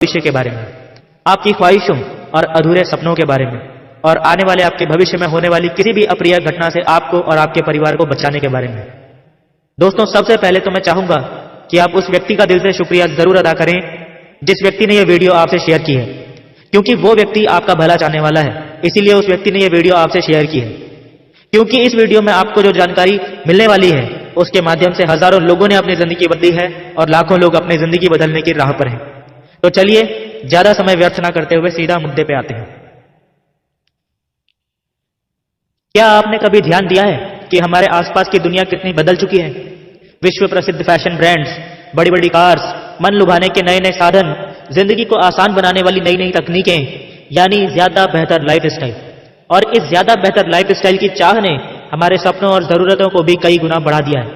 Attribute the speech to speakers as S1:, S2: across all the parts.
S1: भविष्य के बारे में, आपकी ख्वाहिशों और अधूरे सपनों के बारे में, और आने वाले आपके भविष्य में होने वाली किसी भी अप्रिय घटना से आपको और आपके परिवार को बचाने के बारे में। दोस्तों, सबसे पहले तो मैं चाहूंगा कि आप उस व्यक्ति का दिल से शुक्रिया जरूर अदा करें जिस व्यक्ति ने यह वीडियो आपसे शेयर की है, क्योंकि वो व्यक्ति आपका भला चाहने वाला है, इसीलिए उस व्यक्ति ने यह वीडियो आपसे शेयर की है। क्योंकि इस वीडियो में आपको जो जानकारी मिलने वाली है उसके माध्यम से हजारों लोगों ने अपनी जिंदगी बदली है और लाखों लोग अपनी जिंदगी बदलने की राह पर हैं। तो चलिए ज्यादा समय व्यर्थ ना करते हुए सीधा मुद्दे पे आते हैं। क्या आपने कभी ध्यान दिया है कि हमारे आसपास की दुनिया कितनी बदल चुकी है? विश्व प्रसिद्ध फैशन ब्रांड्स, बड़ी बड़ी कार्स, मन लुभाने के नए नए साधन, जिंदगी को आसान बनाने वाली नई नई तकनीकें, यानी ज्यादा बेहतर लाइफस्टाइल। और इस ज्यादा बेहतर लाइफस्टाइल की चाह ने हमारे सपनों और जरूरतों को भी कई गुना बढ़ा दिया है।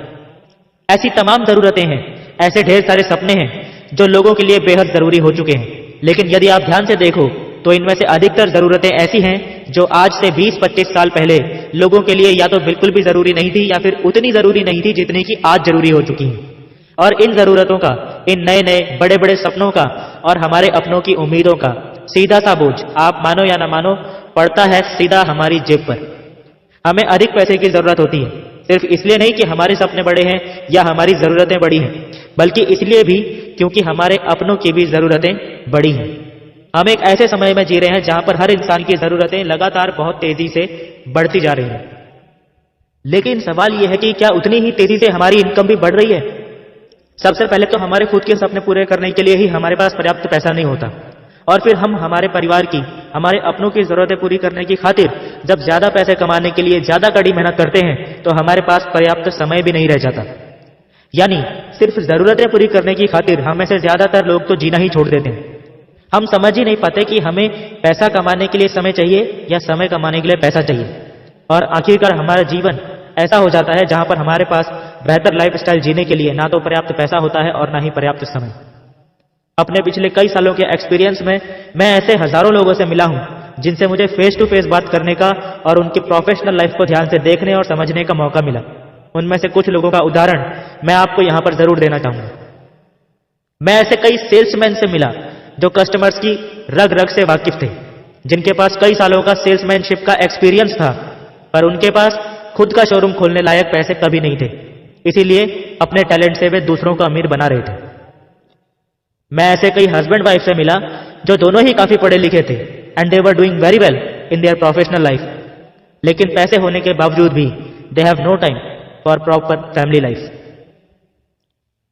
S1: ऐसी तमाम जरूरतें हैं, ऐसे ढेर सारे सपने हैं जो लोगों के लिए बेहद जरूरी हो चुके हैं। लेकिन यदि आप ध्यान से देखो तो इनमें से अधिकतर जरूरतें ऐसी हैं जो आज से 20-25 साल पहले लोगों के लिए या तो बिल्कुल भी जरूरी नहीं थी या फिर उतनी जरूरी नहीं थी जितनी कि आज जरूरी हो चुकी हैं। और इन जरूरतों का, इन नए नए बड़े बड़े सपनों का और हमारे अपनों की उम्मीदों का सीधा सा बोझ, आप मानो या ना मानो, पड़ता है सीधा हमारी जेब पर। हमें अधिक पैसे की जरूरत होती है, सिर्फ इसलिए नहीं कि हमारे सपने बड़े हैं या हमारी जरूरतें बड़ी हैं, बल्कि इसलिए भी क्योंकि हमारे अपनों की भी जरूरतें बड़ी हैं। हम एक ऐसे समय में जी रहे हैं जहां पर हर इंसान की जरूरतें लगातार बहुत तेजी से बढ़ती जा रही हैं। लेकिन सवाल यह है कि क्या उतनी ही तेजी से हमारी इनकम भी बढ़ रही है? सबसे पहले तो हमारे खुद के सपने पूरे करने के लिए ही हमारे पास पर्याप्त पैसा नहीं होता, और फिर हम हमारे परिवार की, हमारे अपनों की जरूरतें पूरी करने की खातिर जब ज्यादा पैसे कमाने के लिए ज्यादा कड़ी मेहनत करते हैं तो हमारे पास पर्याप्त समय भी नहीं रह जाता। यानी सिर्फ जरूरतें पूरी करने की खातिर हम में से ज्यादातर लोग तो जीना ही छोड़ देते हैं। हम समझ ही नहीं पाते कि हमें पैसा कमाने के लिए समय चाहिए या समय कमाने के लिए पैसा चाहिए, और आखिरकार हमारा जीवन ऐसा हो जाता है जहां पर हमारे पास बेहतर लाइफस्टाइल जीने के लिए ना तो पर्याप्त पैसा होता है और ना ही पर्याप्त समय। अपने पिछले कई सालों के एक्सपीरियंस में मैं ऐसे हजारों लोगों से मिला हूं जिनसे मुझे फेस टू फेस बात करने का और उनकी प्रोफेशनल लाइफ को ध्यान से देखने और समझने का मौका मिला। उनमें से कुछ लोगों का उदाहरण मैं आपको यहां पर जरूर देना चाहूंगा। मैं ऐसे कई सेल्समैन से मिला जो कस्टमर्स की रग रग से वाकिफ थे, जिनके पास कई सालों का सेल्समैनशिप का एक्सपीरियंस था, पर उनके पास खुद का शोरूम खोलने लायक पैसे कभी नहीं थे, इसीलिए अपने टैलेंट से वे दूसरों को अमीर बना रहे थे। मैं ऐसे कई हस्बैंड वाइफ से मिला जो दोनों ही काफी पढ़े लिखे थे and they were doing very well in their professional life, लेकिन पैसे होने के बावजूद भी they have no time for proper family life.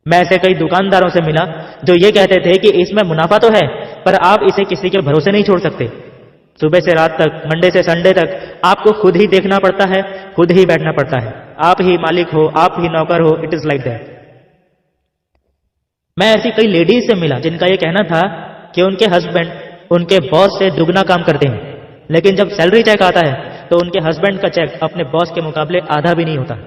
S1: मैं ऐसे कई दुकानदारों से मिला जो ये कहते थे कि इसमें मुनाफा तो है, पर आप इसे किसी के भरोसे नहीं छोड़ सकते। सुबह से रात तक, मंडे से संडे तक आपको खुद ही देखना पड़ता है, खुद ही बैठना पड़ता है, आप ही मालिक हो, आप ही नौकर हो, इट इज लाइक दैट। मैं ऐसी कई लेडीज से मिला जिनका यह कहना था कि उनके हस्बैंड उनके बॉस से दुगना काम करते हैं, लेकिन जब सैलरी चेक आता है तो उनके हस्बैंड का चेक अपने बॉस के मुकाबले आधा भी नहीं होता।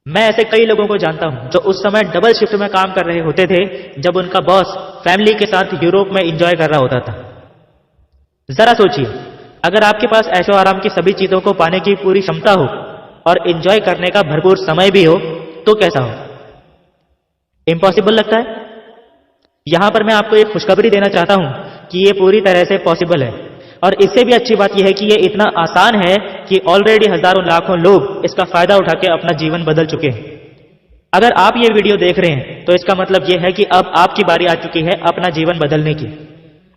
S1: मैं ऐसे कई लोगों को जानता हूं जो उस समय डबल शिफ्ट में काम कर रहे होते थे जब उनका बॉस फैमिली के साथ यूरोप में एंजॉय कर रहा होता था। जरा सोचिए, अगर आपके पास ऐशो आराम की सभी चीजों को पाने की पूरी क्षमता हो और एंजॉय करने का भरपूर समय भी हो तो कैसा हो? इम्पॉसिबल लगता है? यहां पर मैं आपको एक खुशखबरी देना चाहता हूं कि यह पूरी तरह से पॉसिबल है, और इससे भी अच्छी बात यह है कि यह इतना आसान है कि ऑलरेडी हजारों लाखों लोग इसका फायदा उठा के अपना जीवन बदल चुके हैं। अगर आप ये वीडियो देख रहे हैं तो इसका मतलब यह है कि अब आपकी बारी आ चुकी है अपना जीवन बदलने की।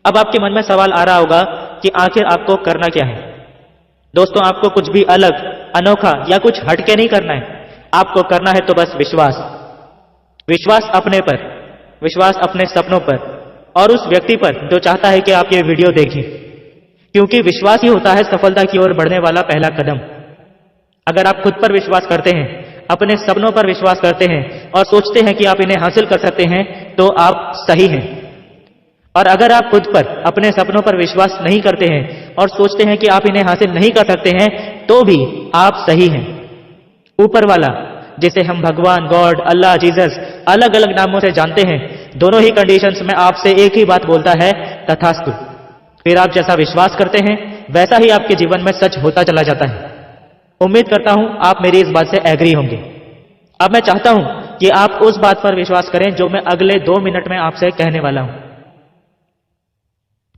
S1: अब आपके मन में सवाल आ रहा होगा कि आखिर आपको करना क्या है? दोस्तों, आपको कुछ भी अलग, अनोखा या कुछ हटके नहीं करना है। आपको करना है तो बस विश्वास। विश्वास अपने पर, विश्वास अपने सपनों पर, और उस व्यक्ति पर जो चाहता है कि आप ये वीडियो देखें, क्योंकि विश्वास ही होता है सफलता की ओर बढ़ने वाला पहला कदम। अगर आप खुद पर विश्वास करते हैं, अपने सपनों पर विश्वास करते हैं और सोचते हैं कि आप इन्हें हासिल कर सकते हैं तो आप सही हैं। और अगर आप खुद पर, अपने सपनों पर विश्वास नहीं करते हैं और सोचते हैं कि आप इन्हें हासिल नहीं कर सकते हैं तो भी आप सही हैं। ऊपर वाला, जिसे हम भगवान, गॉड, अल्लाह, जीसस अलग अलग नामों से जानते हैं, दोनों ही कंडीशंस में आपसे एक ही बात बोलता है, तथास्तु। फिर आप जैसा विश्वास करते हैं वैसा ही आपके जीवन में सच होता चला जाता है। उम्मीद करता हूं आप मेरी इस बात से एग्री होंगे। अब मैं चाहता हूं कि आप उस बात पर विश्वास करें जो मैं अगले 2 मिनट में आपसे कहने वाला हूं।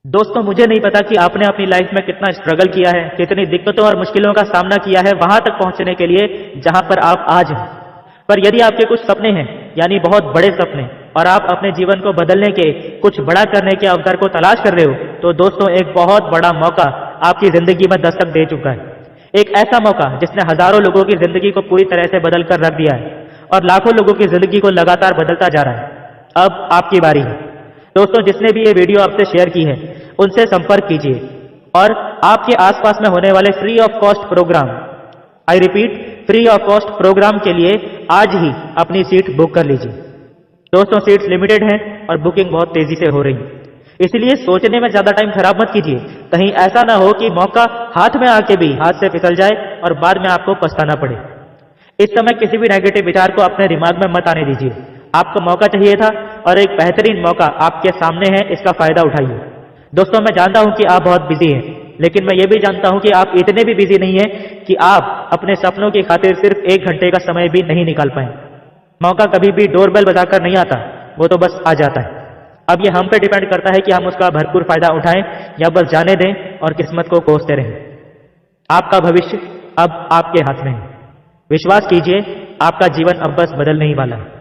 S1: दोस्तों, मुझे नहीं पता कि आपने अपनी लाइफ में कितना स्ट्रगल किया है, कितनी दिक्कतों और मुश्किलों का सामना किया है वहां तक पहुंचने के लिए जहां पर आप आज हैं। पर यदि आपके कुछ सपने हैं, यानी बहुत बड़े सपने, और आप अपने जीवन को बदलने के, कुछ बड़ा करने के अवसर को तलाश कर रहे हो, तो दोस्तों एक बहुत बड़ा मौका आपकी जिंदगी में दस्तक दे चुका है। एक ऐसा मौका जिसने हजारों लोगों की जिंदगी को पूरी तरह से बदल कर रख दिया है और लाखों लोगों की जिंदगी को लगातार बदलता जा रहा है। अब आपकी बारी है। दोस्तों, जिसने भी ये वीडियो आपसे शेयर की है उनसे संपर्क कीजिए और आपके आसपास में होने वाले free of cost programme, I repeat, free of cost programme के लिए आज ही अपनी सीट बुक कर लीजिए। दोस्तों, सीट्स लिमिटेड हैं और बुकिंग बहुत तेजी से हो रही है, इसलिए सोचने में ज्यादा टाइम खराब मत कीजिए। कहीं ऐसा ना हो कि मौका हाथ में आके भी हाथ से फिसल जाए और बाद में आपको पछताना पड़े। इस समय किसी भी नेगेटिव विचार को अपने दिमाग में मत आने दीजिए। आपको मौका चाहिए था और एक बेहतरीन मौका आपके सामने है, इसका फायदा उठाइए। दोस्तों, मैं जानता हूं कि आप बहुत बिजी हैं, लेकिन मैं ये भी जानता हूं कि आप इतने भी बिजी नहीं हैं कि आप अपने सपनों की खातिर सिर्फ 1 घंटे का समय भी नहीं निकाल पाए। मौका कभी भी डोरबेल बजाकर नहीं आता, वो तो बस आ जाता है। अब ये हम पे डिपेंड करता है कि हम उसका भरपूर फायदा उठाएं या बस जाने दें और किस्मत को कोसते रहें। आपका भविष्य अब आपके हाथ में है। विश्वास कीजिए, आपका जीवन अब बस बदलने ही वाला है।